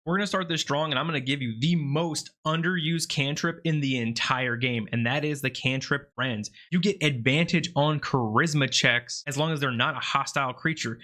We're going to start this strong, and I'm going to give you the most underused cantrip in the entire game, and that is the cantrip Friends. You get advantage on charisma checks as long as they're not a hostile creature.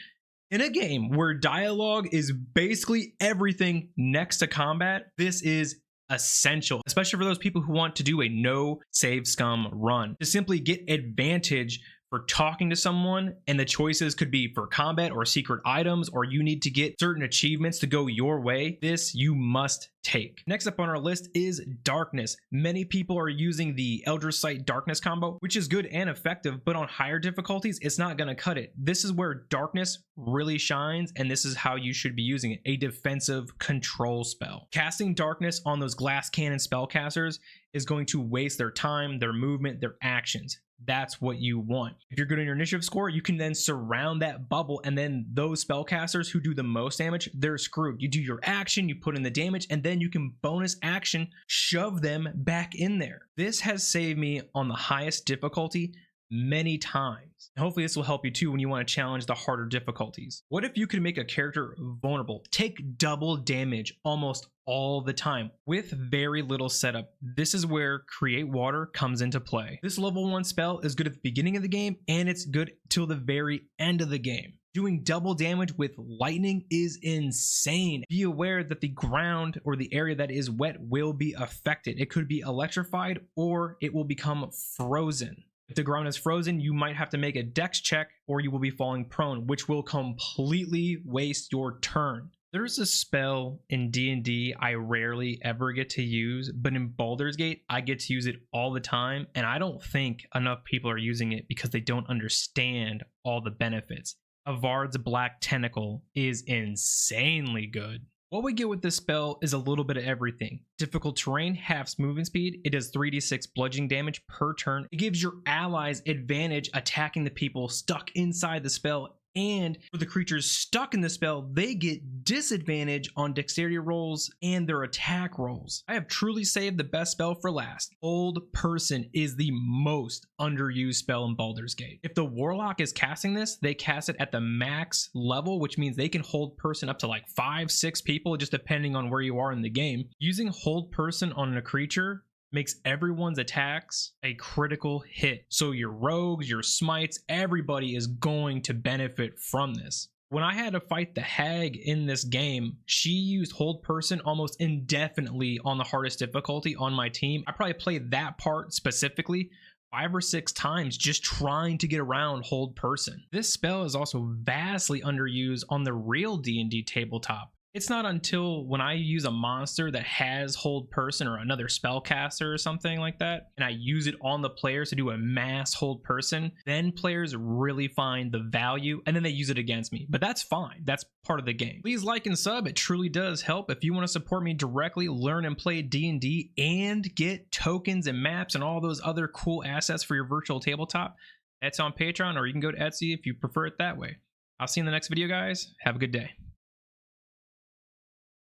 In a game where dialogue is basically everything next to combat, this is essential, especially for those people who want to do a no save scum run, to simply get advantage for talking to someone, and the choices could be for combat or secret items, or you need to get certain achievements to go your way. This you must take. Next up on our list is darkness. Many people are using the Eldritch Sight darkness combo, which is good and effective, but on higher difficulties it's not going to cut it. This is where darkness really shines, and this is how you should be using it: a defensive control spell. Casting darkness on those glass cannon spellcasters is going to waste their time, their movement, their actions. That's what you want. If you're good on your initiative score, you can then surround that bubble, and then those spellcasters who do the most damage, they're screwed. You do your action, you put in the damage, and then you can bonus action shove them back in there. This has saved me on the highest difficulty many times. Hopefully this will help you too when you want to challenge the harder difficulties. What if you could make a character vulnerable, take double damage almost all the time with very little setup? This is where Create Water comes into play. This level 1 spell is good at the beginning of the game, and it's good till the very end of the game. Doing double damage with lightning is insane. Be aware that the ground or the area that is wet will be affected. It could be electrified or it will become frozen. If the ground is frozen, you might have to make a dex check or you will be falling prone, which will completely waste your turn. There's a spell in D&D I rarely ever get to use, but in Baldur's Gate, I get to use it all the time, and I don't think enough people are using it because they don't understand all the benefits. Avard's Black Tentacle is insanely good. What we get with this spell is a little bit of everything. Difficult terrain, halves movement speed. It does 3d6 bludgeoning damage per turn. It gives your allies advantage attacking the people stuck inside the spell, and for the creatures stuck in the spell, they get disadvantage on dexterity rolls and their attack rolls. I have truly saved the best spell for last. Hold Person is the most underused spell in Baldur's Gate. If the warlock is casting this, they cast it at the max level, which means they can hold person up to like 5-6 people, just depending on where you are in the game. Using Hold Person on a creature makes everyone's attacks a critical hit. So your rogues, your smites, everybody is going to benefit from this. When I had to fight the hag in this game, she used Hold Person almost indefinitely on the hardest difficulty on my team. I probably played that part specifically 5 or 6 times just trying to get around Hold Person. This spell is also vastly underused on the real D&D tabletop. It's not until when I use a monster that has Hold Person or another spellcaster or something like that, and I use it on the players to do a mass Hold Person, then players really find the value and then they use it against me. But that's fine. That's part of the game. Please like and sub. It truly does help. If you want to support me directly, learn and play D&D, and get tokens and maps and all those other cool assets for your virtual tabletop, that's on Patreon, or you can go to Etsy if you prefer it that way. I'll see you in the next video, guys. Have a good day.